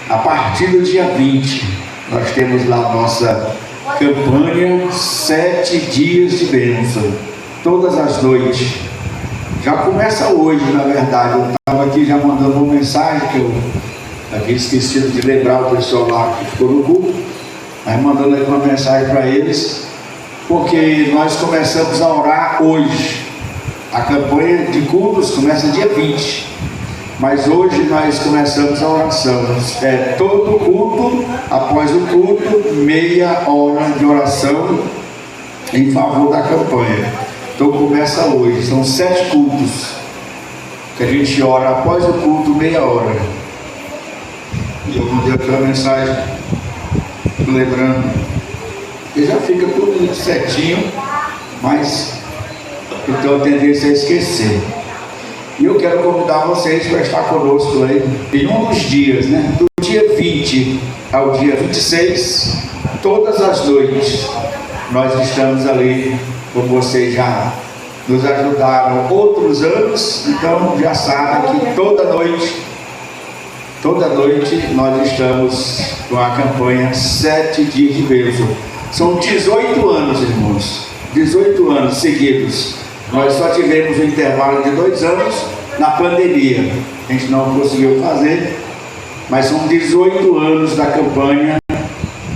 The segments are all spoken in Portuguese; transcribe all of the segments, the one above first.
A partir do dia 20, nós temos lá a nossa campanha 7 dias de bênção, todas as noites. Já começa hoje, na verdade. Eu estava aqui já mandando uma mensagem que eu havia esquecido de lembrar o pessoal lá que ficou no culto, mas mandando aqui uma mensagem para eles, porque nós começamos a orar hoje. A campanha de cultos começa dia 20, mas hoje nós começamos a oração. Todo culto, após o culto, meia hora de oração em favor da campanha. Então começa hoje, são 7 cultos que a gente ora após o culto, meia hora. E eu mandei aquela mensagem lembrando, e já fica tudo muito certinho, mas eu tenho a tendência a esquecer. E eu quero convidar vocês para estar conosco aí em um dos dias, né? Do dia 20 ao dia 26, todas as noites, nós estamos ali, como vocês já nos ajudaram outros anos, então já sabem que toda noite nós estamos com a campanha 7 dias de bênção. São 18 anos, irmãos, 18 anos seguidos. Nós só tivemos um intervalo de 2 anos na pandemia, a gente não conseguiu fazer, mas são 18 anos da campanha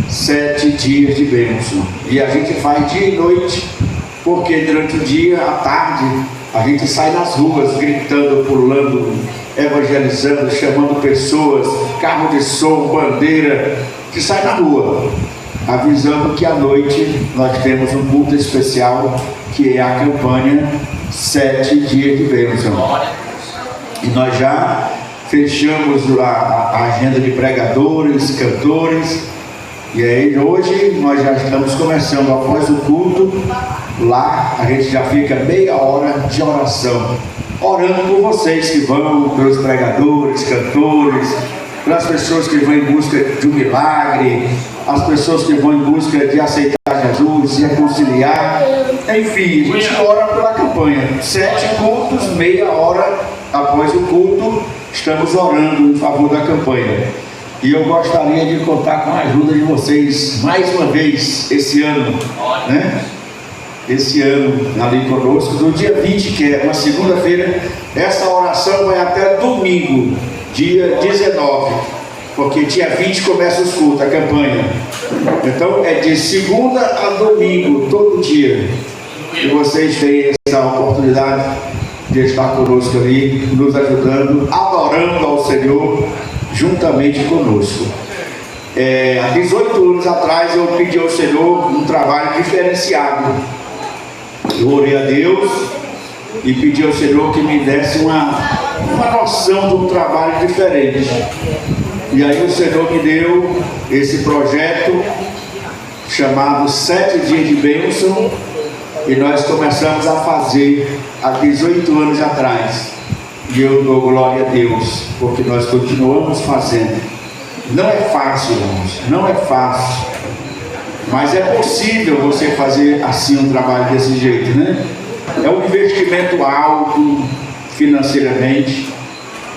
7 dias de bênção. E a gente faz dia e noite, porque durante o dia, à tarde, a gente sai nas ruas gritando, pulando, evangelizando, chamando pessoas, carro de som, bandeira, que sai na rua, avisando que à noite nós temos um culto especial, que é a campanha 7 dias de bênção. E nós já fechamos a agenda de pregadores, cantores, e aí hoje nós já estamos começando após o culto. Lá a gente já fica meia hora de oração, orando por vocês que vão, pelos pregadores, cantores, pelas pessoas que vão em busca de um milagre, as pessoas que vão em busca de aceitar Jesus, se reconciliar, enfim, a gente ora pela campanha. 7 cultos, meia hora após o culto, estamos orando em favor da campanha. E eu gostaria de contar com a ajuda de vocês mais uma vez esse ano, né? Esse ano ali conosco, do dia 20, que é uma segunda-feira. Essa oração vai até domingo, dia 19, porque dia 20 começa os cultos, a campanha. Então é de segunda a domingo, todo dia. E vocês têm essa oportunidade de estar conosco ali, nos ajudando, adorando ao Senhor juntamente conosco. Há 18 anos atrás eu pedi ao Senhor um trabalho diferenciado. Eu orei a Deus e pedi ao Senhor que me desse uma noção de um trabalho diferente. E aí o Senhor me deu esse projeto chamado 7 dias de bênção, e nós começamos a fazer há 18 anos atrás. E eu dou glória a Deus, porque nós continuamos fazendo. Não é fácil, irmãos, não é fácil, mas é possível você fazer assim um trabalho desse jeito, né? É um investimento alto financeiramente,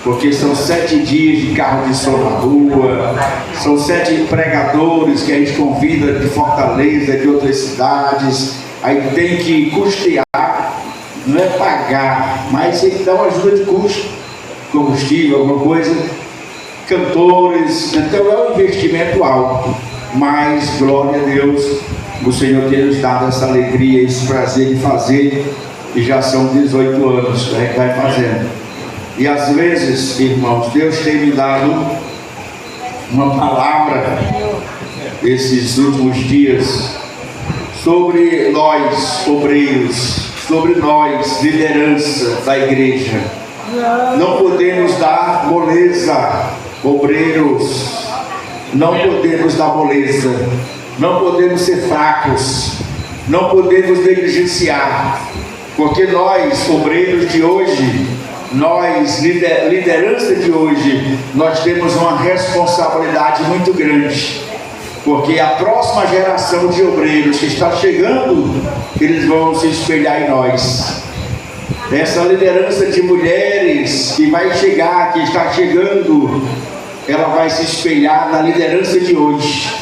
porque são 7 dias de carro de som na rua, são 7 pregadores que a gente convida de Fortaleza, de outras cidades, aí tem que custear, não é pagar, mas tem que dar uma ajuda de custo, combustível, alguma coisa, cantores. Então é um investimento alto, mas glória a Deus, o Senhor tem nos dado essa alegria, esse prazer de fazer, e já são 18 anos que a gente vai fazendo. E às vezes, irmãos, Deus tem me dado uma palavra esses últimos dias sobre nós, obreiros, sobre nós, liderança da igreja. Não podemos dar moleza, obreiros, não podemos dar moleza, não podemos ser fracos, não podemos negligenciar, porque nós, obreiros de hoje, nós, liderança de hoje, nós temos uma responsabilidade muito grande, porque a próxima geração de obreiros que está chegando, eles vão se espelhar em nós. Essa liderança de mulheres que vai chegar, que está chegando, ela vai se espelhar na liderança de hoje,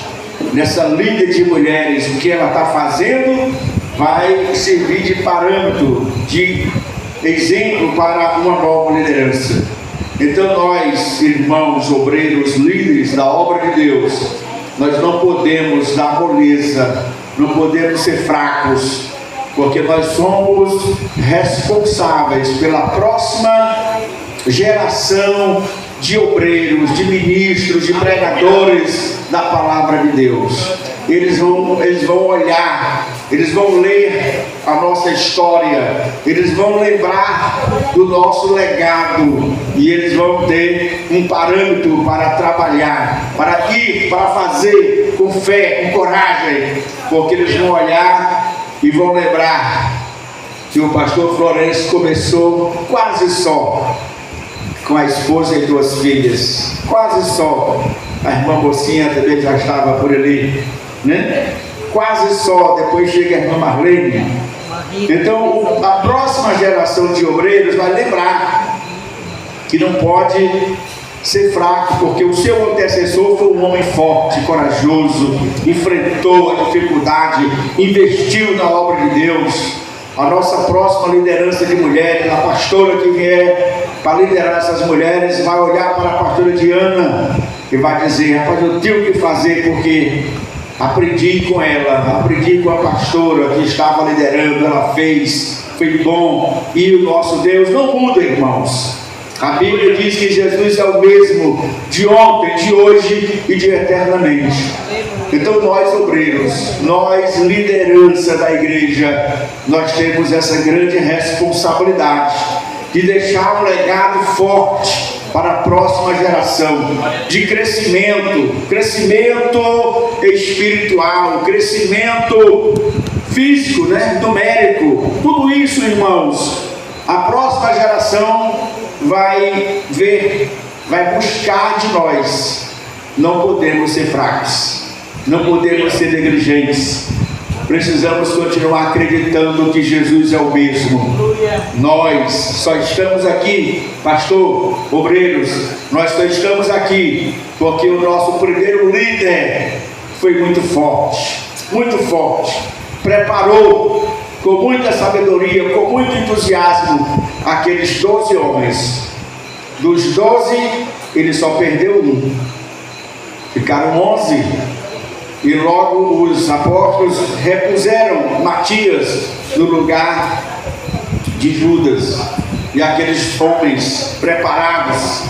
nessa líder de mulheres. O que ela está fazendo vai servir de parâmetro, de exemplo para uma nova liderança. Então nós, irmãos, obreiros, líderes da obra de Deus, nós não podemos dar moleza, não podemos ser fracos, porque nós somos responsáveis pela próxima geração de obreiros, de ministros, de pregadores da palavra de Deus. Eles vão olhar, eles vão ler a nossa história, eles vão lembrar do nosso legado, e eles vão ter um parâmetro para trabalhar, para ir, para fazer com fé, com coragem, porque eles vão olhar e vão lembrar que o pastor Florencio começou quase só, com a esposa e 2 filhas, quase só. A irmã Mocinha também já estava por ali, né? Quase só. Depois chega a irmã Marlene. Então a próxima geração de obreiros vai lembrar que não pode ser fraco, porque o seu antecessor foi um homem forte, corajoso, enfrentou a dificuldade, investiu na obra de Deus. A nossa próxima liderança de mulheres, a pastora que vier para liderar essas mulheres, vai olhar para a pastora Diana e vai dizer: rapaz, eu tenho que fazer, porque aprendi com ela, aprendi com a pastora que estava liderando, ela fez, foi bom. E o nosso Deus não muda, irmãos. A Bíblia diz que Jesus é o mesmo de ontem, de hoje e de eternamente. Então nós, obreiros, nós, liderança da igreja, nós temos essa grande responsabilidade de deixar um legado forte para a próxima geração, de crescimento espiritual, crescimento físico, né? Numérico, tudo isso, irmãos. A próxima geração vai ver, vai buscar de nós. Não podemos ser fracos, não podemos ser negligentes. Precisamos continuar acreditando que Jesus é o mesmo. Nós só estamos aqui, pastor, obreiros, nós só estamos aqui porque o nosso primeiro líder foi muito forte, preparou com muita sabedoria, com muito entusiasmo, aqueles 12 homens. Dos 12, ele só perdeu um, ficaram 11. E logo os apóstolos repuseram Matias no lugar de Judas. E aqueles homens preparados,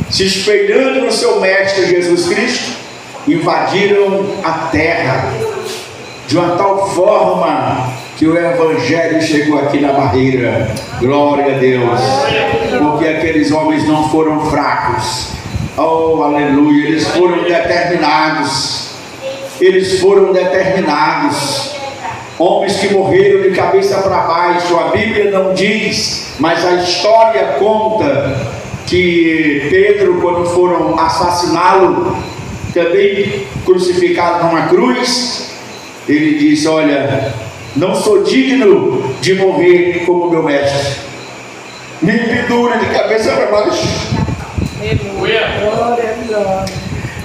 se espelhando no seu mestre Jesus Cristo, invadiram a terra de uma tal forma que o Evangelho chegou aqui na Barreira. Glória a Deus, porque aqueles homens não foram fracos. Oh, aleluia, eles foram determinados. Homens que morreram de cabeça para baixo. A Bíblia não diz, mas a história conta que Pedro, quando foram assassiná-lo, também crucificado numa cruz, ele disse: olha, não sou digno de morrer como meu mestre, me pendura de cabeça para baixo.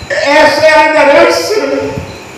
Essa é a liderança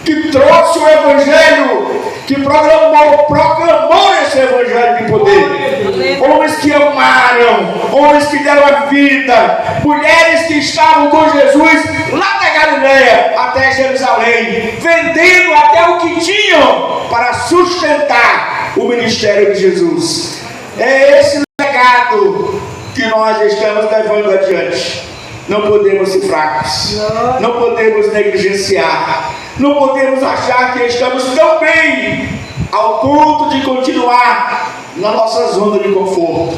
que trouxe o Evangelho, que proclamou esse Evangelho de poder. Homens que amaram, homens que deram a vida, mulheres que estavam com Jesus lá da Galileia até Jerusalém, vendendo até o que tinham para sustentar o ministério de Jesus. É esse legado que nós estamos levando adiante. Não podemos ser fracos, não podemos negligenciar, não podemos achar que estamos tão bem ao ponto de continuar na nossa zona de conforto.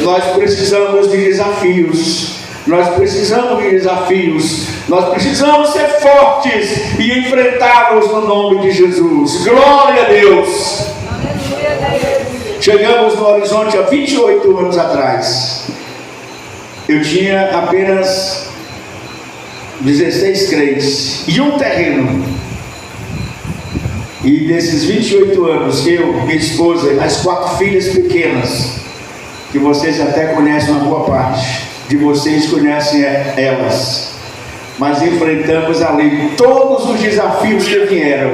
Nós precisamos de desafios, nós precisamos ser fortes e enfrentá-los no nome de Jesus. Glória a Deus. Chegamos no Horizonte há 28 anos atrás. Eu tinha apenas 16 crentes e um terreno. E desses 28 anos, eu, minha esposa e as 4 filhas pequenas, que vocês até conhecem uma boa parte de vocês conhecem elas. mas enfrentamos ali todos os desafios que vieram,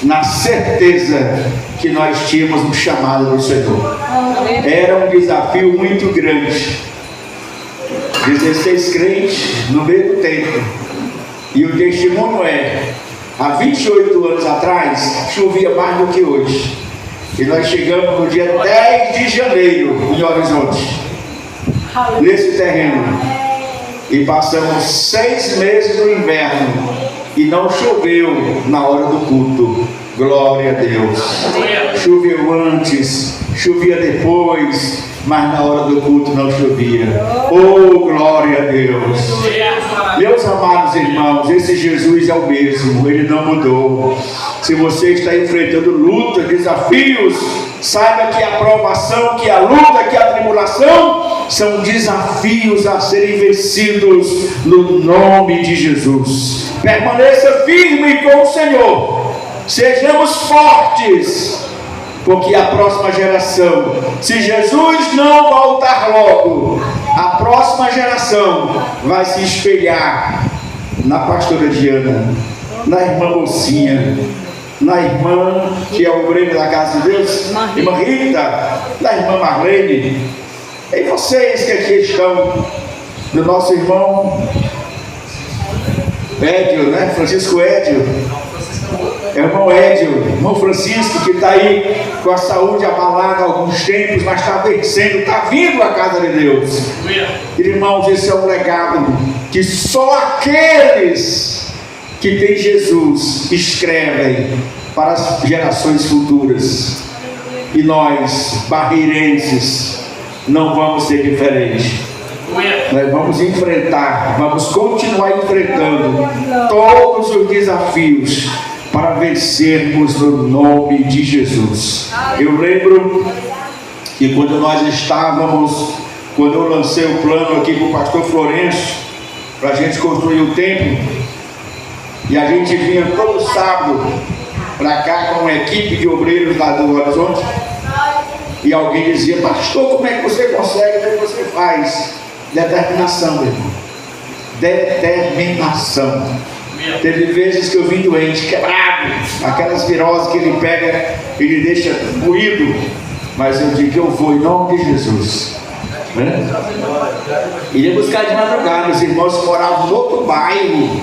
na certeza que nós tínhamos um chamado do Senhor. Era um desafio muito grande. 16 crentes no mesmo tempo. E o testemunho é: há 28 anos atrás chovia mais do que hoje. E nós chegamos no dia 10 de janeiro em Horizonte, nesse terreno, e passamos 6 meses no inverno e não choveu na hora do culto. Glória a Deus. Choveu antes, chovia depois, mas na hora do culto não chovia. Oh, glória a Deus. Meus amados irmãos, esse Jesus é o mesmo, ele não mudou. Se você está enfrentando luta, desafios, saiba que a provação, que a luta, que a tribulação são desafios a serem vencidos no nome de Jesus. Permaneça firme com o Senhor, sejamos fortes, porque a próxima geração, se Jesus não voltar logo, a próxima geração vai se espelhar na pastora Diana, na irmã Mocinha, na irmã que é obreira da casa de Deus, irmã Rita, na irmã Marlene, e vocês que aqui estão, do nosso irmão Édio, né? Francisco Édio, irmão Édio, irmão Francisco, que está aí com a saúde abalada há alguns tempos, mas está vencendo, está vindo à casa de Deus. Irmãos, esse é um legado que só aqueles que têm Jesus escrevem para as gerações futuras. E nós, barreirenses, não vamos ser diferentes. Nós vamos enfrentar, vamos continuar enfrentando todos os desafios para vencermos no nome de Jesus. Eu lembro que quando eu lancei o plano aqui com o pastor Florencio, para a gente construir o templo, e a gente vinha todo sábado para cá com uma equipe de obreiros lá do Horizonte, e alguém dizia: pastor, como é que você consegue? Como é que você faz? Determinação, meu irmão. Determinação. Teve vezes que eu vim doente, quebrado, aquelas viroses que ele pega, ele deixa moído, mas eu digo que eu vou em nome de Jesus, né? Ia buscar de madrugada, os irmãos moravam no outro bairro,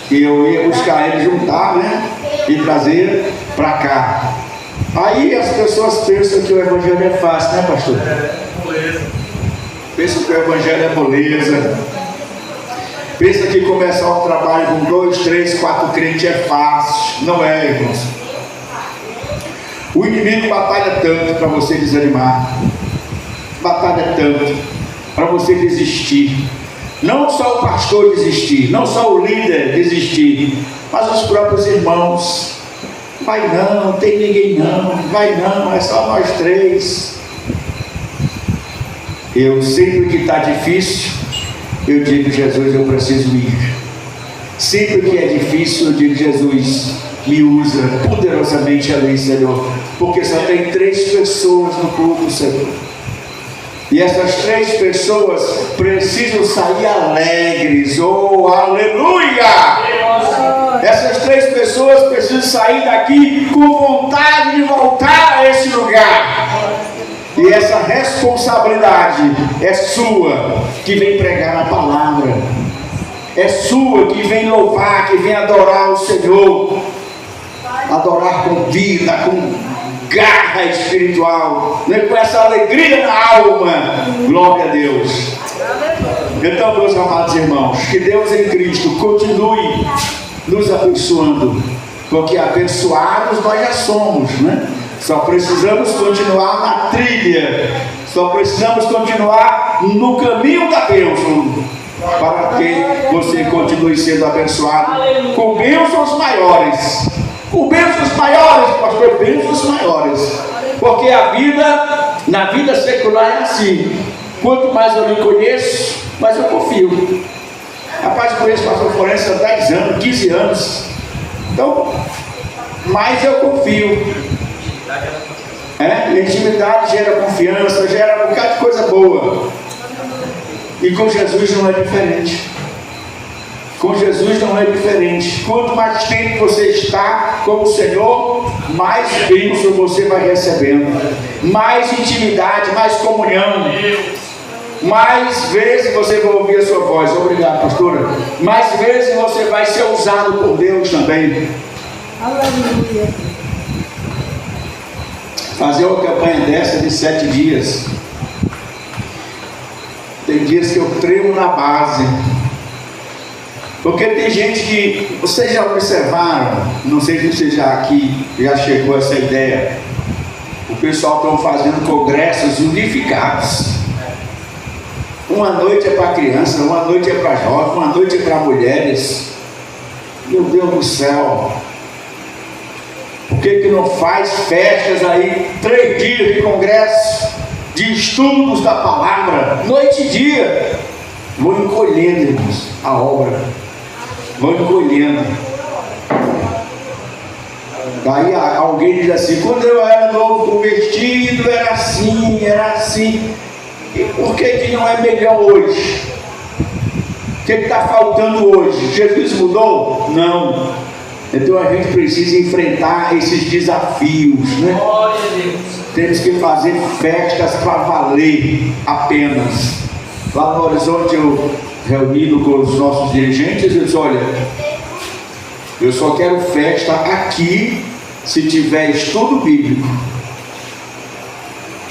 e eu ia buscar eles, juntar, né? E trazer para cá. Aí as pessoas pensam que o evangelho é fácil, né, pastor? Pensam que o evangelho é moleza. Pensa que começar um trabalho com 2, 3, 4 crentes é fácil. Não é, irmãos. O inimigo batalha tanto para você desanimar, batalha tanto para você desistir. Não só o pastor desistir, não só o líder desistir, mas os próprios irmãos. Vai não tem ninguém não, vai não, é só nós 3. Eu sempre que está difícil, eu digo: Jesus, eu preciso ir. Sempre que é difícil, eu digo: Jesus, me usa poderosamente ali, Senhor, porque só tem 3 pessoas no culto, Senhor, e essas 3 pessoas precisam sair alegres. Oh, aleluia! Essas 3 pessoas precisam sair daqui com vontade de voltar a esse lugar. E essa responsabilidade é sua, que vem pregar a palavra, é sua, que vem louvar, que vem adorar o Senhor, adorar com vida, com garra espiritual, né? Com essa alegria na alma. Glória a Deus. Então, meus amados irmãos, que Deus em Cristo continue nos abençoando, porque abençoados nós já somos, né? Só precisamos continuar na trilha, só precisamos continuar no caminho da bênção, para que você continue sendo abençoado com bênçãos maiores. Com bênçãos maiores, pastor, bênçãos maiores. Porque a vida, na vida secular é assim: quanto mais eu me conheço, mais eu confio. Rapaz, eu conheço o pastor Florencio há 10 anos, 15 anos. Então, mais eu confio. Intimidade gera confiança, gera um bocado de coisa boa. E com Jesus não é diferente. Com Jesus não é diferente. Quanto mais tempo você está com o Senhor, mais bênção você vai recebendo, mais intimidade, mais comunhão, mais vezes você vai ouvir a sua voz. Obrigado, pastora. Mais vezes você vai ser usado por Deus também. Aleluia. Fazer uma campanha dessa de 7 dias. Tem dias que eu tremo na base. Porque tem gente que, vocês já observaram, não sei se você já chegou a essa ideia, o pessoal está fazendo congressos unificados. Uma noite é para criança, uma noite é para jovens, uma noite é para mulheres. Meu Deus do céu, por que não faz festas aí, 3 dias de congresso, de estudos da palavra, noite e dia? Vão encolhendo, irmãos, a obra. Vão encolhendo. Daí alguém diz assim: quando eu era novo convertido, era assim, era assim. E por que não é melhor hoje? O que está faltando hoje? Jesus mudou? Não. Então a gente precisa enfrentar esses desafios, né? Temos que fazer festas para valer apenas. Lá no Horizonte, eu reunido com os nossos dirigentes, eu disse: olha, eu só quero festa aqui se tiver estudo bíblico.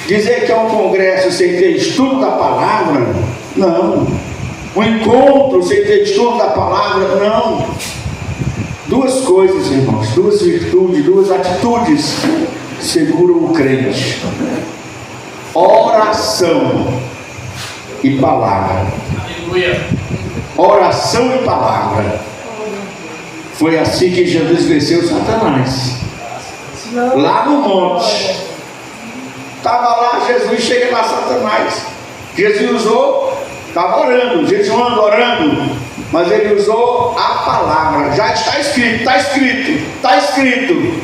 Dizer que é um congresso sem ter estudo da palavra, não. Um encontro sem ter estudo da palavra, não. Duas coisas, irmãos, duas virtudes, duas atitudes seguram o crente: oração e palavra. Aleluia. Oração e palavra. Foi assim que Jesus venceu Satanás. Lá no monte. Estava lá, Jesus chega lá, Satanás. Jesus usou, estava orando, jejuando, orando, mas ele usou a palavra. Já está escrito, está escrito, está escrito.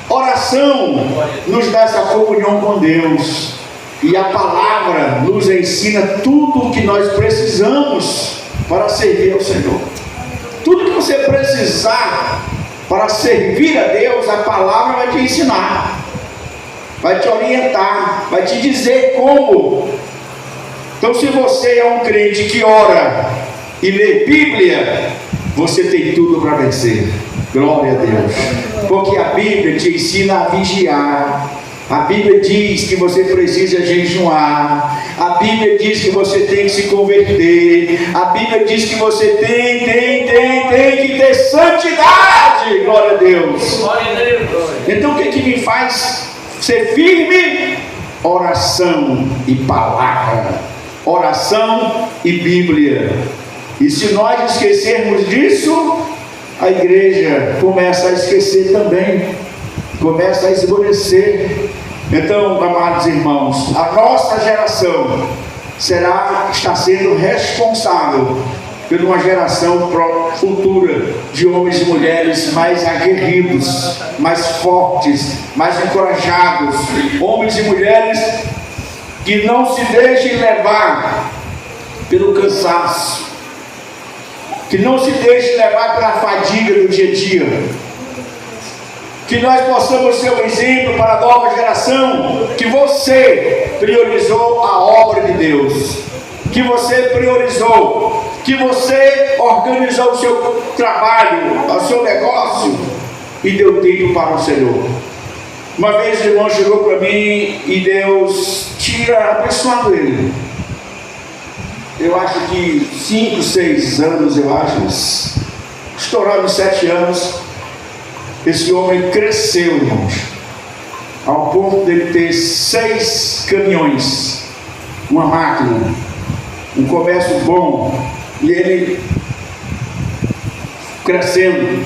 Oração nos dá essa comunhão com Deus. E a palavra nos ensina tudo o que nós precisamos para servir ao Senhor. Tudo que você precisar para servir a Deus, a palavra vai te ensinar, vai te orientar, vai te dizer como. Então, se você é um crente que ora e lê Bíblia, você tem tudo para vencer. Glória a Deus. Porque a Bíblia te ensina a vigiar. A Bíblia diz que você precisa jejuar. A Bíblia diz que você tem que se converter. A Bíblia diz que você tem que ter santidade. Glória a Deus. Então o que me faz ser firme? Oração e palavra. Oração e Bíblia. E se nós esquecermos disso, a igreja começa a esquecer também, começa a esmorecer. Então, amados irmãos, a nossa geração está sendo responsável por uma geração futura de homens e mulheres mais aguerridos, mais fortes, mais encorajados, homens e mulheres que não se deixem levar pelo cansaço, que não se deixem levar pela fadiga do dia a dia. Que nós possamos ser um exemplo para a nova geração, que você priorizou a obra de Deus, que você priorizou, que você organizou o seu trabalho, o seu negócio e deu tempo para o Senhor. Uma vez o irmão chegou para mim e Deus tinha abençoado ele. Eu acho que 5, 6 anos, estourando 7 anos, esse homem cresceu, irmãos, ao ponto dele ter 6 caminhões, uma máquina, um comércio bom, e ele crescendo,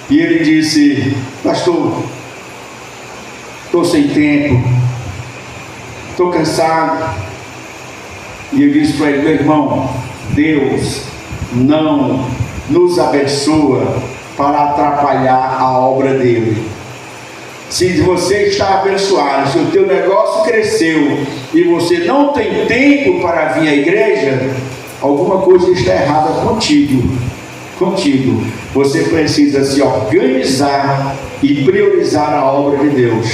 e ele disse: pastor, estou sem tempo, estou cansado. E eu disse para ele: meu irmão, Deus não nos abençoa para atrapalhar a obra dele. Se você está abençoado, se o teu negócio cresceu e você não tem tempo para vir à igreja, alguma coisa está errada contigo. Você precisa se organizar e priorizar a obra de Deus,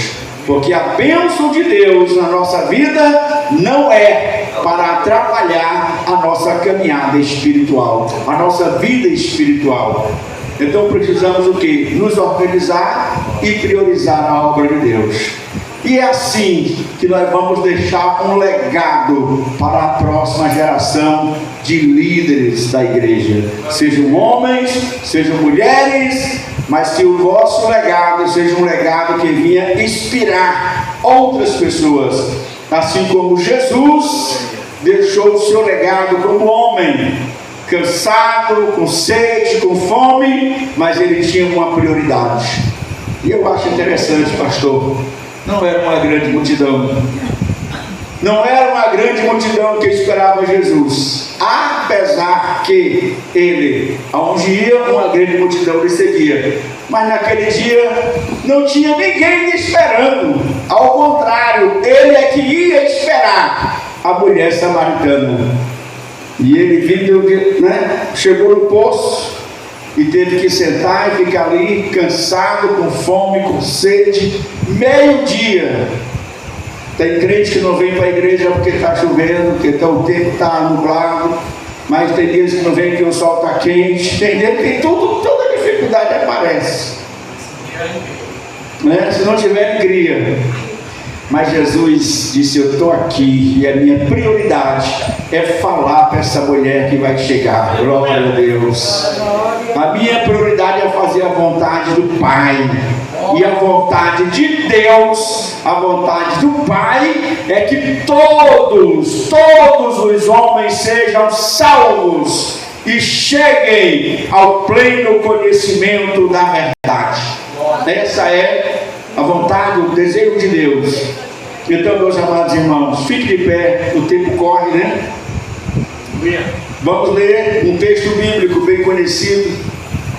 porque a bênção de Deus na nossa vida não é para atrapalhar a nossa caminhada espiritual, a nossa vida espiritual. Então precisamos o quê? Nos organizar e priorizar a obra de Deus. E é assim que nós vamos deixar um legado para a próxima geração de líderes da igreja. Sejam homens, sejam mulheres, mas que o vosso legado seja um legado que venha inspirar outras pessoas. Assim como Jesus deixou o seu legado como homem, cansado, com sede, com fome, mas ele tinha uma prioridade. E eu acho interessante, pastor, não era uma grande multidão. Não era uma grande multidão que esperava Jesus, apesar que ele, aonde ia, uma grande multidão lhe seguia. Mas naquele dia não tinha ninguém esperando. Ao contrário, ele é que ia esperar a mulher samaritana. E ele vindo, chegou no poço e teve que sentar e ficar ali, cansado, com fome, com sede, meio-dia. Tem crente que não vem para a igreja porque está chovendo, porque o tempo está nublado, mas tem dias que não vem porque o sol está quente, tem dias que toda dificuldade aparece, se não tiver, cria. Mas Jesus disse: eu estou aqui e a minha prioridade é falar para essa mulher que vai chegar. Glória a Deus. A minha prioridade é fazer a vontade do Pai. E a vontade de Deus, a vontade do Pai é que todos os homens sejam salvos e cheguem ao pleno conhecimento da verdade. Essa é a vontade, o desejo de Deus. Então, meus amados irmãos, fique de pé, o tempo corre, Vamos ler um texto bíblico bem conhecido.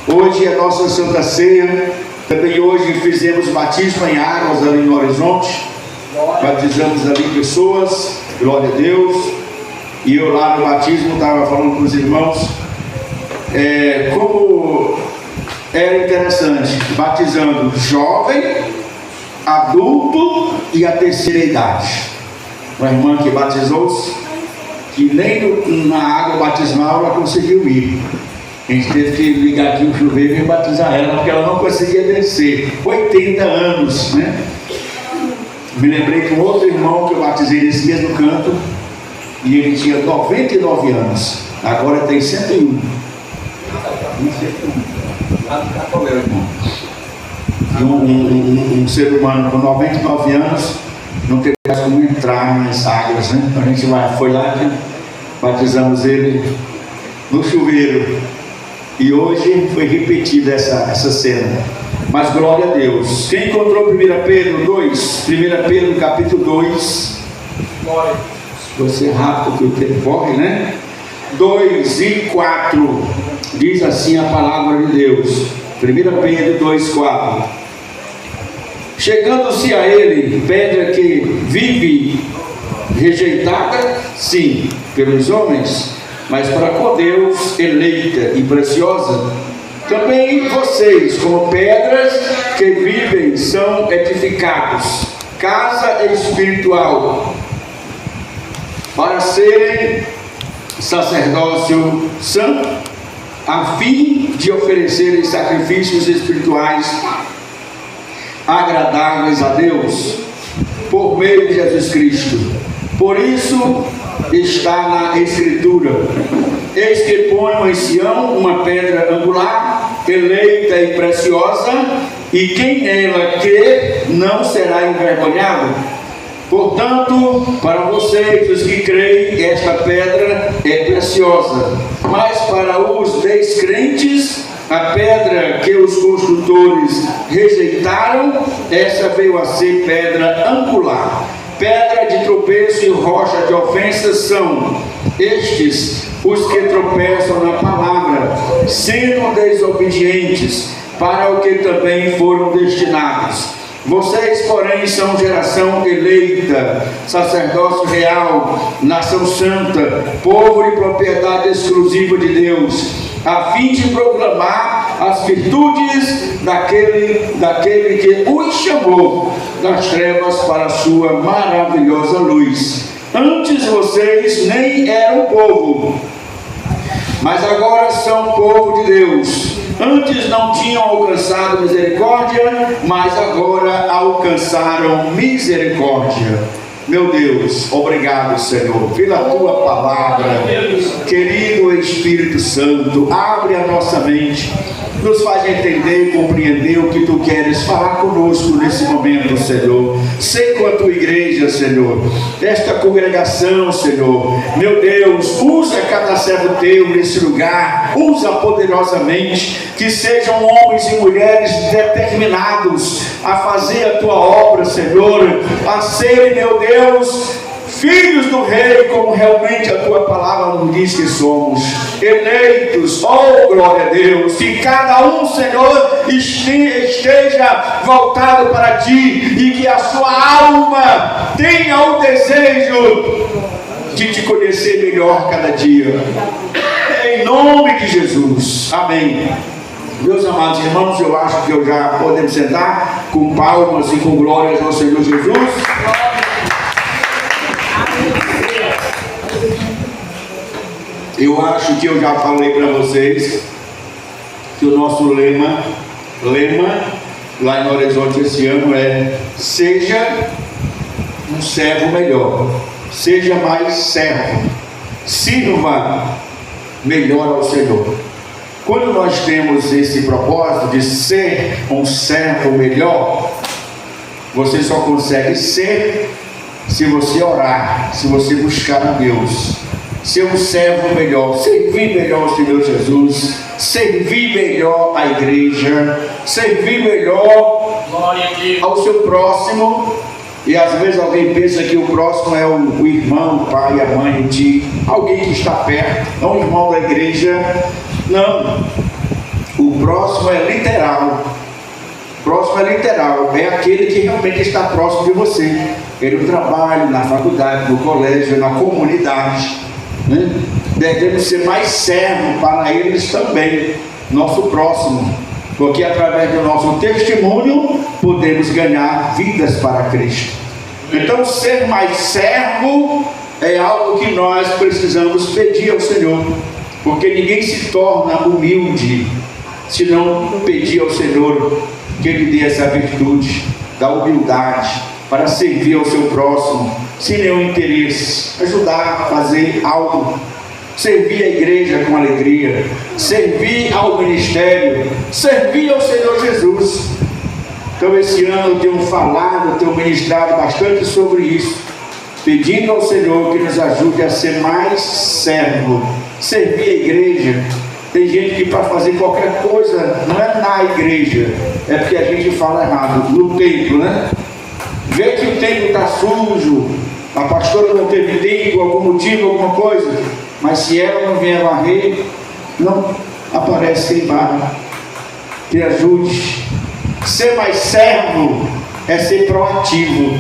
Hoje é a nossa Santa Ceia. Também hoje fizemos batismo em águas ali no Horizonte. Batizamos ali pessoas, glória a Deus. E eu lá no batismo estava falando com os irmãos como era interessante, batizando jovem, adulto e a terceira idade. Uma irmã que batizou-se, que nem na água batismal ela conseguiu ir. A gente teve que ligar aqui o chuveiro e batizar ela, porque ela não conseguia descer. 80 anos, Me lembrei de um outro irmão que eu batizei nesse mesmo canto, e ele tinha 99 anos, agora tem 101. E um ser humano com 99 anos não tem mais como entrar nas águas, A gente foi lá e batizamos ele no chuveiro. E hoje foi repetida essa cena. Mas glória a Deus. Quem encontrou 1 Pedro 2? 1 Pedro capítulo 2. Glória. Vou ser rápido que o tempo corre, 2 e 4. Diz assim a palavra de Deus. 1 Pedro 2, 4. Chegando-se a ele, pedra que vive rejeitada, sim, pelos homens, mas para com Deus eleita e preciosa. Também vocês, como pedras que vivem, são edificados, casa espiritual, para serem sacerdócio santo, a fim de oferecerem sacrifícios espirituais agradáveis a Deus, por meio de Jesus Cristo. Por isso está na Escritura: eis que ponho em Sião uma pedra angular, eleita e preciosa, e quem nela crê não será envergonhado. Portanto, para vocês, os que creem, esta pedra é preciosa, mas para os descrentes, a pedra que os construtores rejeitaram, essa veio a ser pedra angular. Pedra de tropeço e rocha de ofensa são estes os que tropeçam na palavra, sendo desobedientes, para o que também foram destinados. Vocês, porém, são geração eleita, sacerdócio real, nação santa, povo de propriedade exclusiva de Deus, a fim de proclamar as virtudes daquele que os chamou das trevas para a sua maravilhosa luz. Antes vocês nem eram povo, mas agora são povo de Deus. Antes não tinham alcançado misericórdia, mas agora alcançaram misericórdia. Meu Deus, obrigado, Senhor, pela Tua palavra. Querido Espírito Santo, abre a nossa mente, nos faz entender e compreender o que Tu queres falar conosco nesse momento, Senhor. Sei com a Tua igreja, Senhor, esta congregação, Senhor, meu Deus, usa cada servo Teu nesse lugar, usa poderosamente, que sejam homens e mulheres determinados a fazer a Tua obra, Senhor, a serem, meu Deus, filhos do Rei, como realmente a Tua palavra nos diz que somos, eleitos. Oh, glória a Deus, que cada um, Senhor, esteja voltado para Ti, e que a sua alma tenha o desejo de Te conhecer melhor cada dia, em nome de Jesus, amém. Meus amados irmãos, eu acho que eu já podemos sentar com palmas e com glórias ao Senhor Jesus. Eu acho que eu já falei para vocês que o nosso lema lá em Horizonte esse ano é: seja um servo melhor, seja mais servo, sirva melhor ao Senhor. Quando nós temos esse propósito de ser um servo melhor, você só consegue ser se você orar, se você buscar a Deus. Ser um servo melhor, servir melhor ao Senhor Jesus, servir melhor à igreja, servir melhor ao seu próximo. E às vezes alguém pensa que o próximo é o irmão, o pai, a mãe, alguém que está perto, não o irmão da igreja. Não, o próximo é literal. O próximo é literal, é aquele que realmente está próximo de você. Ele no trabalho, na faculdade, no colégio, na comunidade, né? Devemos ser mais servos para eles também, nosso próximo, porque através do nosso testemunho podemos ganhar vidas para Cristo. Então, ser mais servo é algo que nós precisamos pedir ao Senhor, porque ninguém se torna humilde se não pedir ao Senhor que Ele dê essa virtude da humildade para servir ao seu próximo, sem nenhum interesse, ajudar a fazer algo, servir a igreja com alegria, servir ao ministério, servir ao Senhor Jesus. Então esse ano eu tenho falado, tenho ministrado bastante sobre isso, pedindo ao Senhor que nos ajude a ser mais servo, servir a igreja. Tem gente que para fazer qualquer coisa, não é na igreja, é porque a gente fala errado, no templo, né? Vê que o templo está sujo, a pastora não teve tempo, algum motivo, alguma coisa, mas se ela não vier varrer, não aparece quem barra. Que ajude. Ser mais servo é ser proativo,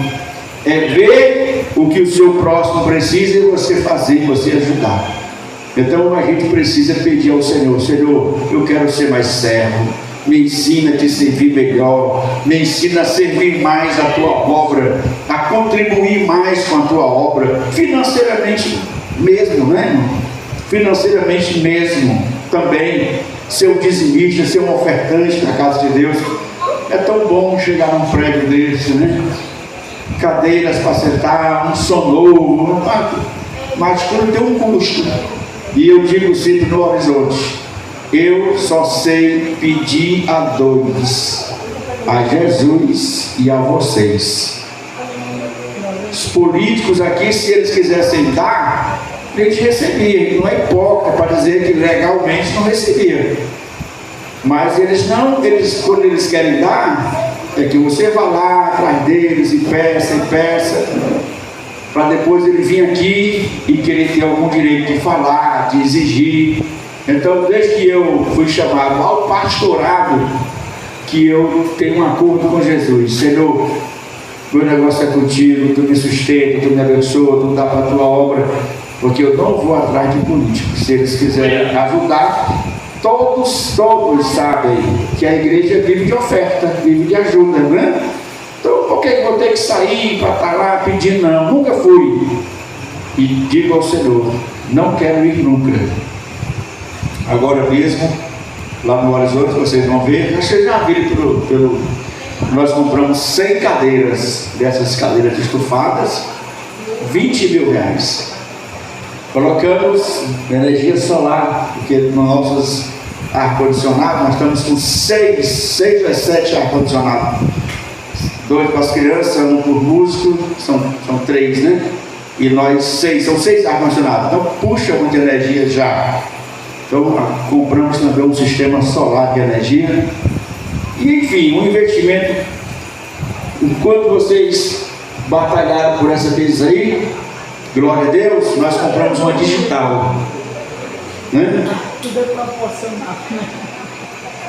é ver o que o seu próximo precisa e você fazer, você ajudar. Então a gente precisa pedir ao Senhor: Senhor, eu quero ser mais servo, me ensina a te servir melhor, me ensina a servir mais a tua obra, a contribuir mais com a tua obra, financeiramente mesmo, né, irmão? Financeiramente mesmo, também, ser um dizimista, ser um ofertante na casa de Deus. É tão bom chegar num prédio desse, né? Cadeiras para sentar, um som novo, mas tudo tem um custo. E eu digo sempre no Horizonte: eu só sei pedir a dois, a Jesus e a vocês. Os políticos aqui, se eles quisessem dar, a gente recebia, não é hipócrita para dizer que legalmente não recebia. Mas eles não, quando eles querem dar, é que você vá lá atrás deles e peça, para depois ele vir aqui e querer ter algum direito de falar, de exigir. Então, desde que eu fui chamado ao pastorado, que eu tenho um acordo com Jesus. Senhor, meu negócio é contigo, tu me sustenta, tu me abençoa, tu dá para a tua obra, porque eu não vou atrás de políticos. Se eles quiserem ajudar, todos sabem que a igreja vive de oferta, vive de ajuda, né? Então, por que eu vou ter que sair para estar lá pedindo? Não, nunca fui. E digo ao Senhor, não quero ir nunca. Agora mesmo, lá no Horizonte, vocês vão ver, vocês já viram nós compramos 100 cadeiras, dessas cadeiras estufadas, 20 mil reais. Colocamos energia solar, porque nos nossos ar-condicionados, nós estamos com 6 a 7 ar-condicionados. 2 para as crianças, 1 por músico, são 3, né? E nós 6, são 6 ar-condicionados. Então puxa muita energia já. Então compramos também um sistema solar de energia. E enfim, um investimento. Enquanto vocês batalharam por essa vez aí, glória a Deus, nós compramos uma digital, né? Tudo é proporcional.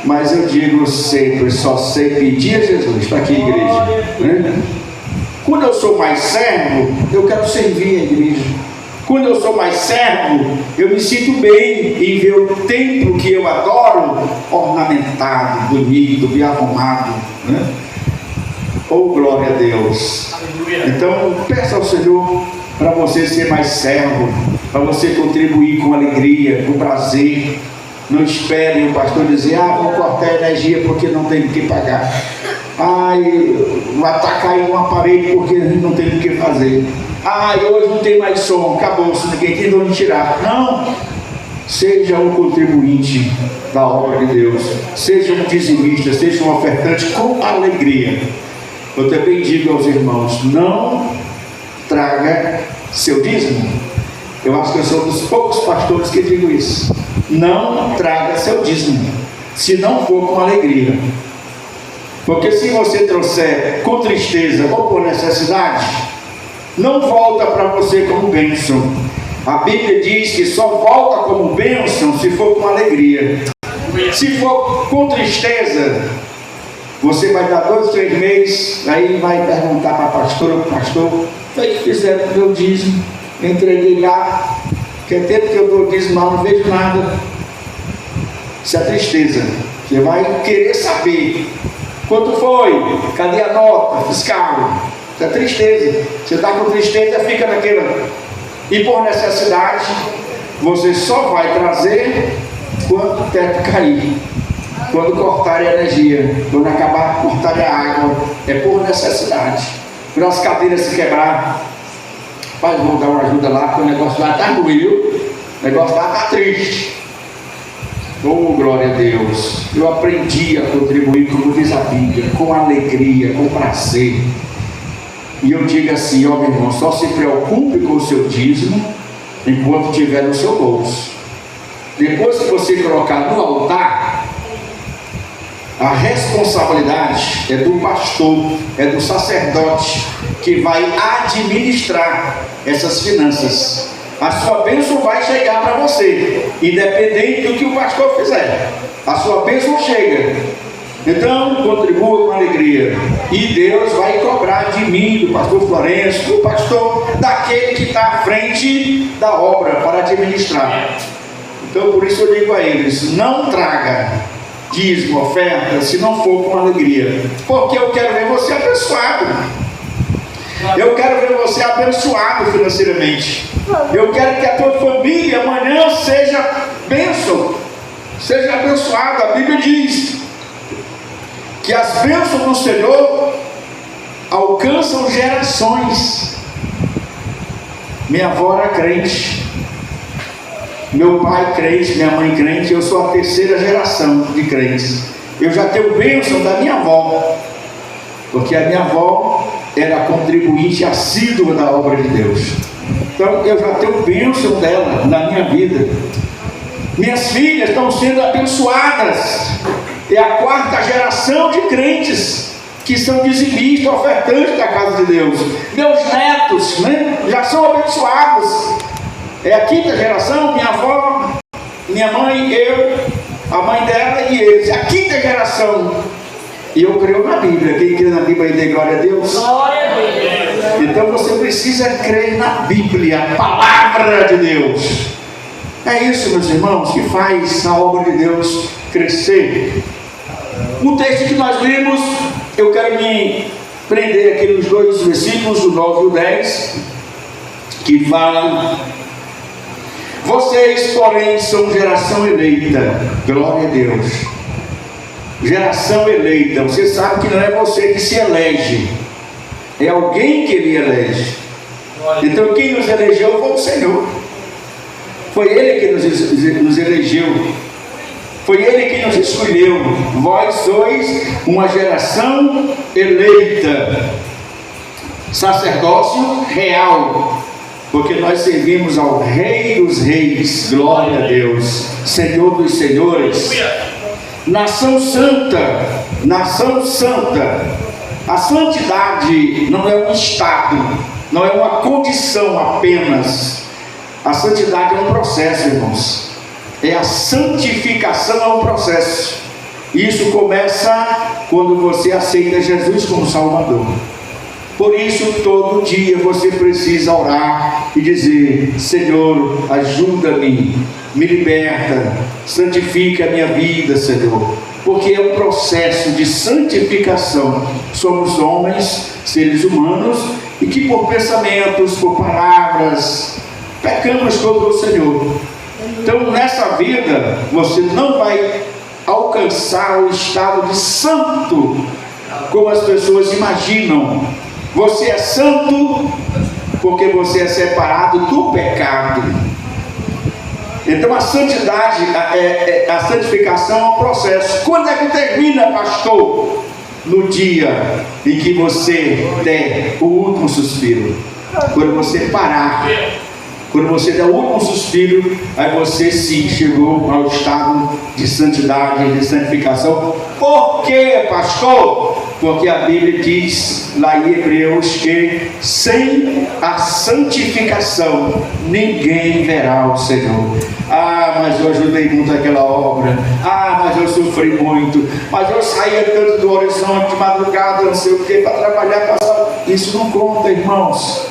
Mas eu digo sempre, só sei pedir a Jesus. Está aqui a igreja, né? Quando eu sou mais servo, eu quero servir a igreja. Quando eu sou mais servo, eu me sinto bem em ver o templo que eu adoro ornamentado, bonito, bem arrumado, né? Oh, glória a Deus. Então, peça ao Senhor para você ser mais servo, para você contribuir com alegria, com prazer. Não espere o pastor dizer, vou cortar a energia porque não tem o que pagar. Vai estar caindo uma parede porque não tem o que fazer. Hoje não tem mais som, acabou, se ninguém tem de onde tirar. Não, seja um contribuinte da obra de Deus, seja um dizimista, seja um ofertante com alegria. Eu também digo aos irmãos, não traga seu dízimo. Eu acho que eu sou um dos poucos pastores que digo isso. Não traga seu dízimo, se não for com alegria. Porque se você trouxer com tristeza ou por necessidade, não volta para você como bênção. A Bíblia diz que só volta como bênção se for com alegria. Se for com tristeza, você vai dar 2, 3 meses, aí vai perguntar para pastor, foi que fizeram com o meu dízimo, entreguei lá, que é tempo que eu dou dízimo, não vejo nada. Isso é tristeza. Você vai querer saber quanto foi, cadê a nota fiscal? Isso é tristeza. Você está com tristeza, fica naquela. E por necessidade, você só vai trazer quando o teto cair, quando cortar a energia, quando acabar de cortar a água. É por necessidade. Quando as cadeiras se quebrar, pai, vou dar uma ajuda lá, porque o negócio lá está ruim, viu? O negócio lá está triste. Oh, glória a Deus. Eu aprendi a contribuir, como diz a Bíblia, com alegria, com prazer. E eu digo assim, meu irmão, só se preocupe com o seu dízimo enquanto tiver no seu bolso. Depois que você colocar no altar, a responsabilidade é do pastor, é do sacerdote, que vai administrar essas finanças. A sua bênção vai chegar para você, independente do que o pastor fizer. A sua bênção chega. Então, contribua com alegria. E Deus vai cobrar de mim, do pastor Florencio, do pastor, daquele que está à frente da obra para administrar. Então, por isso eu digo a eles, não traga dízimo, oferta, se não for com alegria. Porque eu quero ver você abençoado. Eu quero ver você abençoado financeiramente. Eu quero que a tua família amanhã seja bênção, seja abençoada. A Bíblia diz que as bênçãos do Senhor alcançam gerações. Minha avó era crente, meu pai crente, minha mãe crente, eu sou a 3ª geração de crentes. Eu já tenho bênção da minha avó, porque a minha avó era contribuinte assídua da obra de Deus. Então eu já tenho bênção dela na minha vida. Minhas filhas estão sendo abençoadas. É a 4ª geração de crentes que são dizimistas, ofertantes da casa de Deus. Meus netos, né, já são abençoados. É a 5ª geração, minha avó, minha mãe, eu, a mãe dela e eles. É a 5ª geração. E eu creio na Bíblia. Quem crê na Bíblia aí tem glória a Deus? Glória a Deus. Então você precisa crer na Bíblia, a palavra de Deus. É isso, meus irmãos, que faz a obra de Deus crescer. O texto que nós lemos, eu quero me prender aqui nos dois versículos, o 9 e o 10, que falam: vocês, porém, são geração eleita. Glória a Deus. Geração eleita. Você sabe que não é você que se elege, é alguém que ele elege. Então quem nos elegeu foi o Senhor. Foi Ele que nos elegeu. Foi Ele que nos escolheu. Vós sois uma geração eleita, sacerdócio real, porque nós servimos ao Rei dos Reis. Glória a Deus. Senhor dos Senhores. Nação santa. Nação santa. A santidade não é um estado, não é uma condição apenas. A santidade é um processo, irmãos. A santificação é um processo. Isso começa quando você aceita Jesus como Salvador. Por isso, todo dia você precisa orar e dizer: Senhor, ajuda-me, me liberta, santifica a minha vida, Senhor. Porque é um processo de santificação. Somos homens, seres humanos, e que por pensamentos, por palavras, pecamos contra o Senhor. Então nessa vida você não vai alcançar o estado de santo como as pessoas imaginam. Você é santo porque você é separado do pecado. Então a santidade, a santificação é um processo. Quando é que termina, pastor? No dia em que você der o último suspiro. Quando você parar, quando você der o último suspiro, aí você sim chegou ao estado de santidade, de santificação. Por quê, pastor? Porque a Bíblia diz lá em Hebreus que sem a santificação ninguém verá o Senhor. Ah, mas eu ajudei muito aquela obra. Ah, mas eu sofri muito. Mas eu saía tanto do horizonte de madrugada, não sei o que, para trabalhar. Isso não conta, irmãos.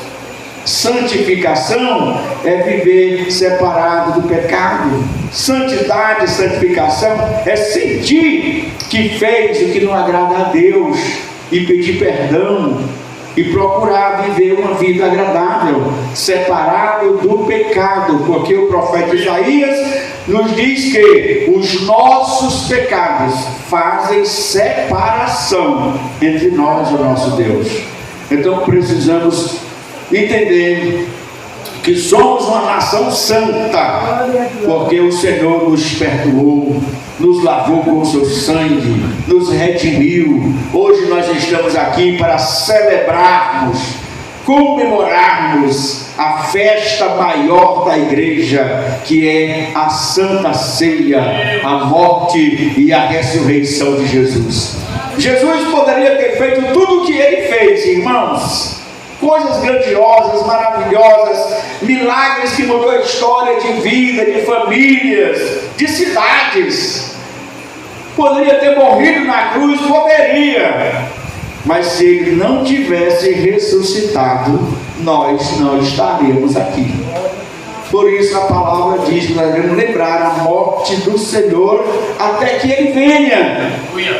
Santificação é viver separado do pecado. Santidade, santificação é sentir que fez o que não agrada a Deus e pedir perdão e procurar viver uma vida agradável, separado do pecado, porque o profeta Isaías nos diz que os nossos pecados fazem separação entre nós e o nosso Deus. Então precisamos entender que somos uma nação santa, porque o Senhor nos perdoou, nos lavou com o seu sangue, nos redimiu. Hoje nós estamos aqui para celebrarmos, comemorarmos a festa maior da igreja, que é a Santa Ceia, a morte e a ressurreição de Jesus. Jesus poderia ter feito tudo o que ele fez, irmãos. Coisas grandiosas, maravilhosas, milagres que mudou a história de vida, de famílias, de cidades. Poderia ter morrido na cruz, poderia. Mas se ele não tivesse ressuscitado, nós não estaríamos aqui. Por isso a palavra diz que nós devemos lembrar a morte do Senhor até que Ele venha.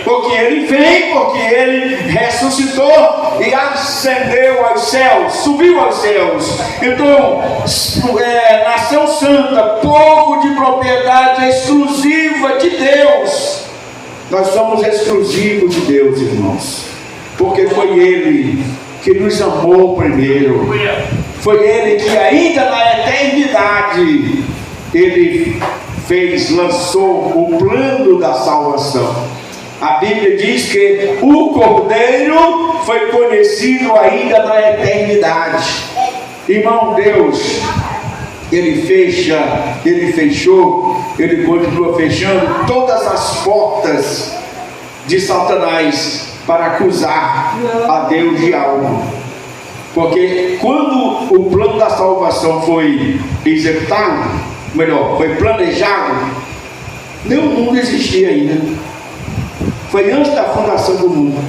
Porque Ele vem, porque Ele ressuscitou e ascendeu aos céus, subiu aos céus. Então, nação santa, povo de propriedade exclusiva de Deus. Nós somos exclusivos de Deus, irmãos. Porque foi Ele que nos amou primeiro. Foi Ele que ainda na eternidade Ele lançou o plano da salvação. A Bíblia diz que o Cordeiro foi conhecido ainda na eternidade. Irmão, Deus, Ele fechou, Ele continua fechando todas as portas de Satanás para acusar a Deus de algo. Porque quando o plano da salvação foi executado, melhor, foi planejado, nenhum mundo existia ainda. Foi antes da fundação do mundo,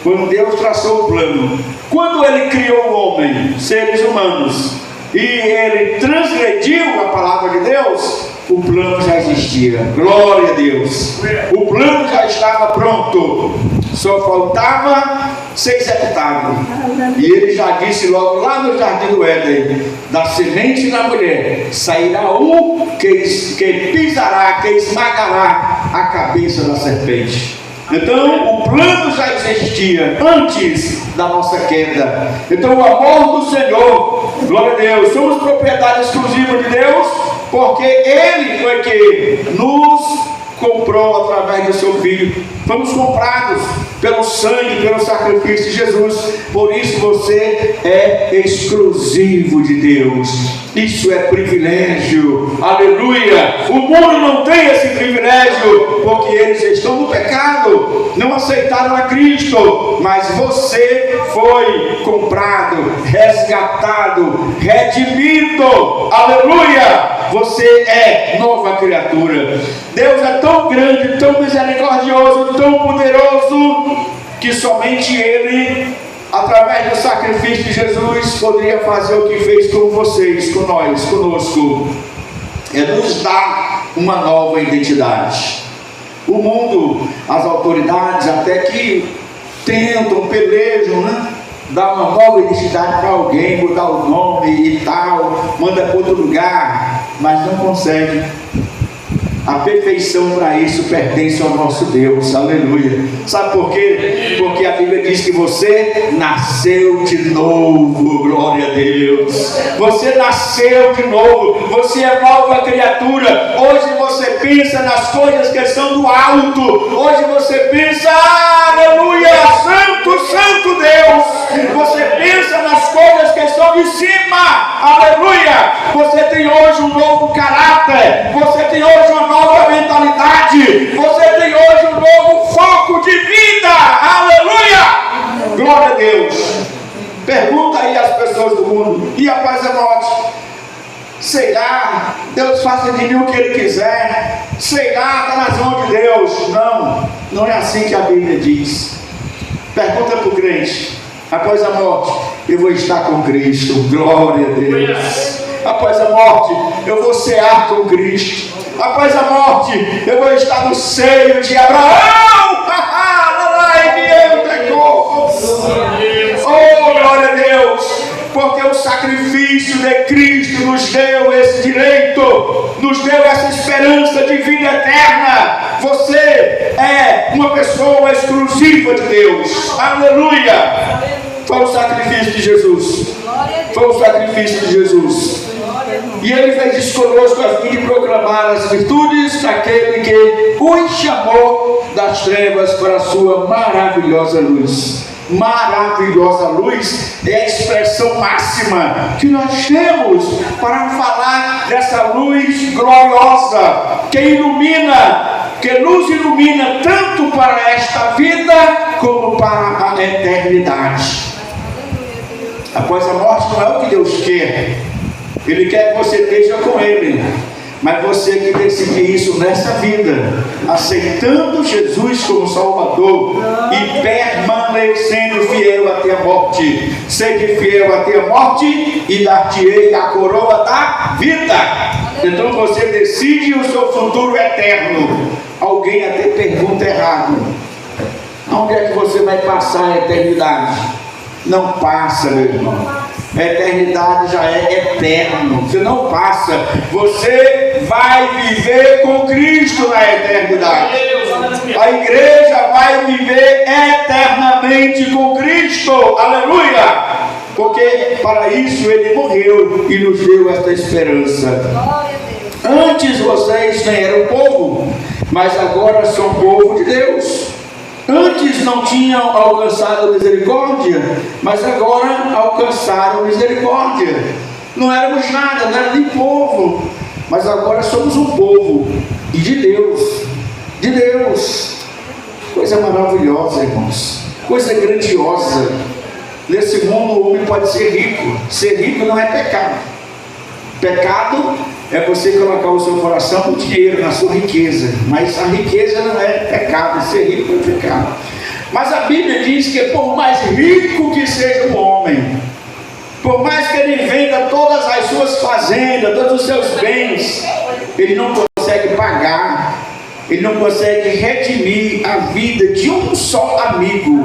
quando Deus traçou o plano. Quando Ele criou o homem, seres humanos, e Ele transgrediu a palavra de Deus, o plano já existia. Glória a Deus. O plano já estava pronto. Só faltava ser executado. E Ele já disse logo lá no Jardim do Éden: da semente da mulher sairá um que pisará, que esmagará a cabeça da serpente. Então o plano já existia antes da nossa queda. Então o amor do Senhor, glória a Deus, somos propriedade exclusiva de Deus, porque Ele foi que nos comprou através do seu Filho. Fomos comprados pelo sangue, pelo sacrifício de Jesus. Por isso você é exclusivo de Deus. Isso é privilégio. Aleluia. O mundo não tem esse privilégio, porque eles estão no pecado, não aceitaram a Cristo. Mas você foi comprado, resgatado, redimido. Aleluia. Você é nova criatura. Deus é tão grande, tão misericordioso, tão poderoso, que somente Ele, através do sacrifício de Jesus, poderia fazer o que fez com vocês, com nós, conosco. É nos dar uma nova identidade. O mundo, as autoridades, até que tentam, pelejam, né? Dar uma nova identidade para alguém, mudar o nome e tal, manda para outro lugar, mas não consegue. A perfeição para isso pertence ao nosso Deus. Aleluia. Sabe por quê? Porque a Bíblia diz que você nasceu de novo. Glória a Deus. Você nasceu de novo. Você é nova criatura. Hoje você pensa nas coisas que são do alto. Hoje você pensa, aleluia, santo, santo Deus. Você pensa nas coisas que são de cima. Aleluia. Você tem hoje um novo caráter. Você tem hoje uma nova mentalidade. Você tem hoje um novo foco de vida. Aleluia. Glória a Deus. Pergunta aí às pessoas do mundo: e após a morte? Sei lá, Deus faça de mim o que Ele quiser. Sei lá, está nas mãos de Deus. Não, não é assim que a Bíblia diz. Pergunta para o crente: após a morte, eu vou estar com Cristo. Glória a Deus. Após a morte, eu vou cear com Cristo. Após a morte, eu vou estar no seio de Abraão. Oh, glória a Deus. Porque o sacrifício de Cristo nos deu esse direito, nos deu essa esperança de vida eterna. Você é uma pessoa exclusiva de Deus. Aleluia. Foi o sacrifício de Jesus. Foi o sacrifício de Jesus. E Ele fez isso conosco a fim de proclamar as virtudes daquele que os chamou das trevas para a sua maravilhosa luz. Maravilhosa luz é a expressão máxima que nós temos para falar dessa luz gloriosa que ilumina, que nos ilumina tanto para esta vida como para a eternidade. Após a morte não é o que Deus quer. Ele quer que você esteja com Ele, mas você que decide isso nessa vida, aceitando Jesus como Salvador e permanecendo fiel até a morte. Seja fiel até a morte e dar-te-ei a coroa da vida. Então você decide o seu futuro eterno. Alguém até pergunta errado: onde é que você vai passar a eternidade? Não passa, meu irmão. A eternidade já é eterno. Você não passa. Você vai viver com Cristo na eternidade. A igreja vai viver eternamente com Cristo. Aleluia. Porque para isso Ele morreu e nos deu esta esperança. Antes vocês nem eram povo, mas agora são povo de Deus. Antes não tinham alcançado misericórdia, mas agora alcançaram misericórdia. Não éramos nada, não era nem povo, mas agora somos um povo e de Deus. De Deus. Coisa maravilhosa, irmãos. Coisa grandiosa. Nesse mundo o homem pode ser rico. Ser rico não é pecado. Pecado é você colocar o seu coração no dinheiro, na sua riqueza. Mas a riqueza não é pecado, ser rico é pecado. Mas a Bíblia diz que por mais rico que seja o homem, por mais que ele venda todas as suas fazendas, todos os seus bens, ele não consegue pagar, ele não consegue redimir a vida de um só amigo,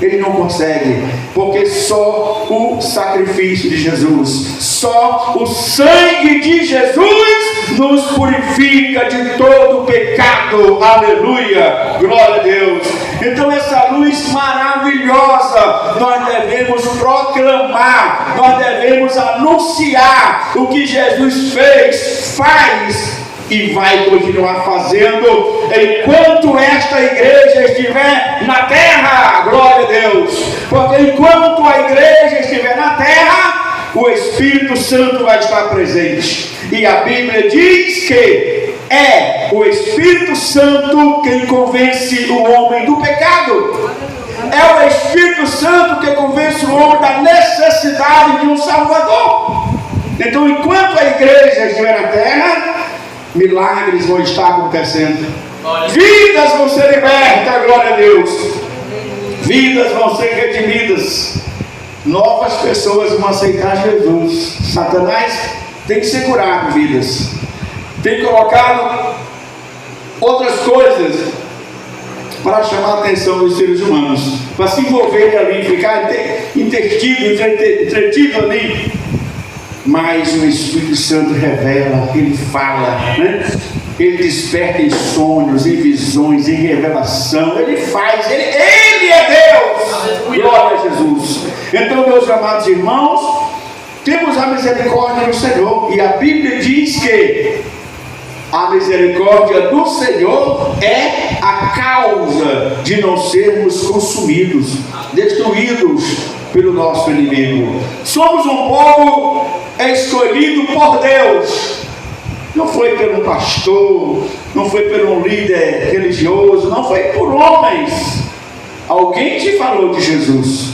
ele não consegue, porque só o sacrifício de Jesus, só o sangue de Jesus nos purifica de todo pecado. Aleluia, glória a Deus. Então essa luz maravilhosa nós devemos proclamar, nós devemos anunciar o que Jesus fez, faz e vai continuar fazendo enquanto esta igreja estiver na terra. Glória a Deus, porque enquanto a igreja estiver na terra, o Espírito Santo vai estar presente, e a Bíblia diz que é o Espírito Santo quem convence o homem do pecado, é o Espírito Santo que convence o homem da necessidade de um Salvador. Então enquanto a igreja estiver na terra, milagres vão estar acontecendo, vidas vão ser libertas, glória a Deus, vidas vão ser redimidas, novas pessoas vão aceitar Jesus. Satanás tem que ser curado vidas, tem colocado outras coisas para chamar a atenção dos seres humanos, para se envolverem ali, ficar entretido ali. Mas o Espírito Santo revela, ele fala, né? Ele desperta em sonhos, em visões, em revelação, ele faz, ele é Deus. Glória a Jesus. Então, meus amados irmãos, temos a misericórdia do Senhor, e a Bíblia diz que a misericórdia do Senhor é a causa de não sermos consumidos, destruídos pelo nosso inimigo. Somos um povo escolhido por Deus. Não foi pelo pastor, não foi pelo líder religioso, não foi por homens. Alguém te falou de Jesus,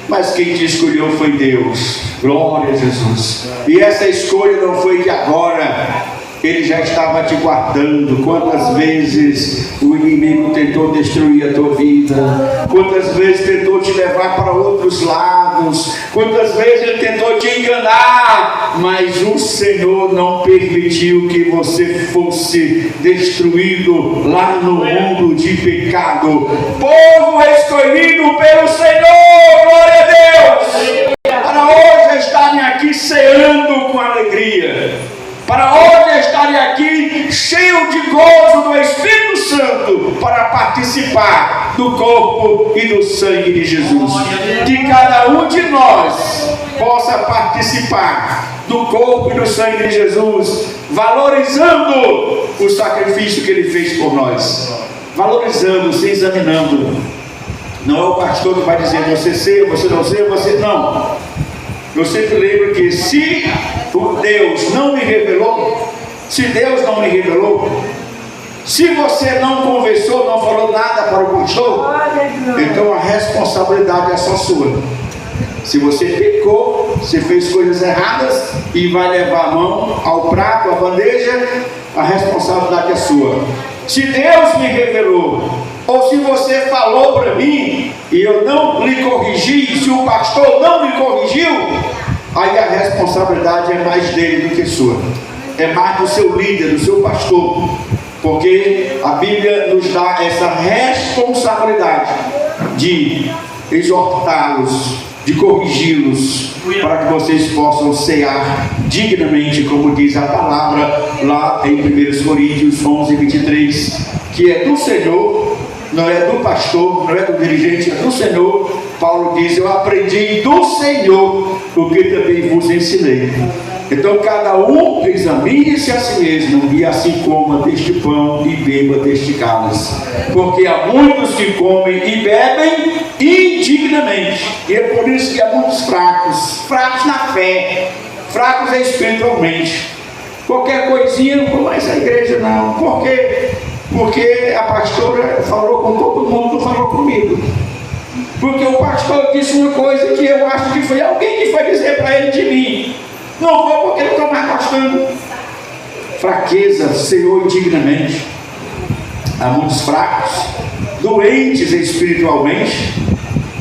mas quem te escolheu foi Deus. Glória a Jesus. E essa escolha não foi de agora, ele já estava te guardando. Quantas vezes o inimigo tentou destruir a tua vida, quantas vezes tentou te levar para outros lados, quantas vezes ele tentou te enganar, mas o Senhor não permitiu que você fosse destruído lá no mundo de pecado. Povo escolhido pelo Senhor, glória a Deus, para hoje estarem aqui ceando com alegria, para hoje estarem aqui cheio de gozo do Espírito Santo, para participar do corpo e do sangue de Jesus. Que cada um de nós possa participar do corpo e do sangue de Jesus, valorizando o sacrifício que ele fez por nós, valorizando, se examinando. Não é o pastor que vai dizer você ser, você não ser, você não. Eu sempre lembro que se Deus não me revelou, se Deus não me revelou, se você não conversou, não falou nada para o pastor, então a responsabilidade é só sua. Se você pecou, se fez coisas erradas e vai levar a mão ao prato, à bandeja, a responsabilidade é sua. Se Deus me revelou, ou se você falou para mim e eu não lhe corrigi, se o pastor não me corrigiu, aí a responsabilidade é mais dele do que sua, é mais do seu líder, do seu pastor, porque a Bíblia nos dá essa responsabilidade de exortá-los, de corrigi-los, para que vocês possam cear dignamente, como diz a palavra lá em 1 Coríntios 11, 23, que é do Senhor, não é do pastor, não é do dirigente, é do Senhor. Paulo diz: eu aprendi do Senhor o que também vos ensinei. Então cada um examine-se a si mesmo, e assim coma deste pão e beba deste cálice, porque há muitos que comem e bebem indignamente, e é por isso que há muitos fracos na fé, fracos espiritualmente. Qualquer coisinha, mas a igreja não, porque a pastora falou com todo mundo, falou comigo. Porque o pastor disse uma coisa que eu acho que foi alguém que foi dizer para ele de mim. Não vou porque não estou mais gostando. Fraqueza, Senhor, indignamente. Há muitos fracos, doentes espiritualmente,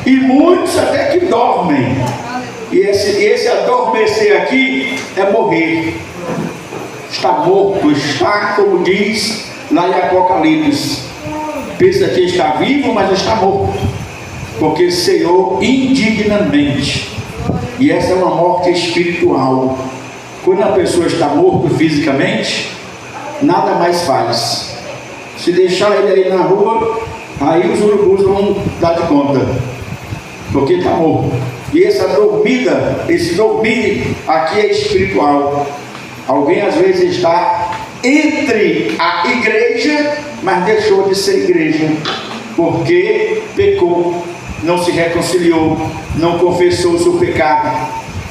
e muitos até que dormem. E esse adormecer aqui é morrer. Está morto, está, como diz lá em Apocalipse. Pensa que está vivo, mas está morto. Porque Senhor, indignamente. E essa é uma morte espiritual. Quando a pessoa está morta fisicamente, nada mais faz. Se deixar ele aí na rua, aí os urubus vão dar de conta. Porque está morto. E essa dormida, esse dormir aqui é espiritual. Alguém às vezes está entre a igreja, mas deixou de ser igreja, porque pecou, não se reconciliou, não confessou o seu pecado,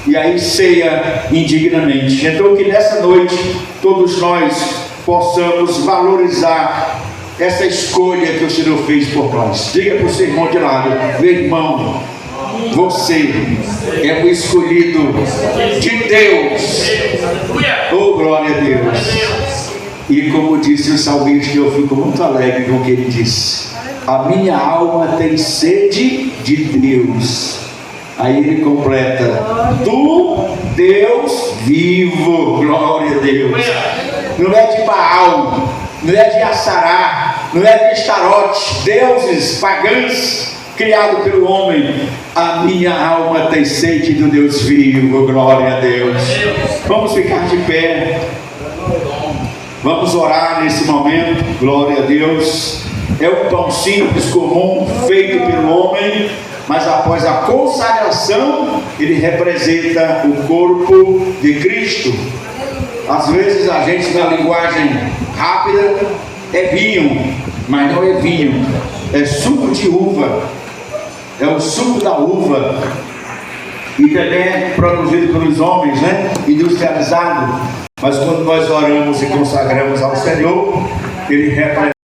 e aí ceia indignamente. Então que nessa noite todos nós possamos valorizar essa escolha que o Senhor fez por nós. Diga para o seu irmão de lado: meu irmão, você é o escolhido de Deus. Oh, glória a Deus. E como disse o salmista, eu fico muito alegre com o que ele disse: a minha alma tem sede de Deus. Aí ele completa: tu, Deus vivo. Glória a Deus. Não é de Baal, não é de Assará, não é de Estarote, deuses pagãs criado pelo homem. A minha alma tem sede do Deus vivo. Glória a Deus. Vamos ficar de pé. Vamos orar nesse momento. Glória a Deus. É um pão simples, comum, feito pelo homem, mas após a consagração, ele representa o corpo de Cristo. Às vezes a gente, na linguagem rápida, é vinho, mas não é vinho, é suco de uva. É o suco da uva, e também é produzido pelos homens, né? Industrializado. Mas quando nós oramos e consagramos ao Senhor, ele representa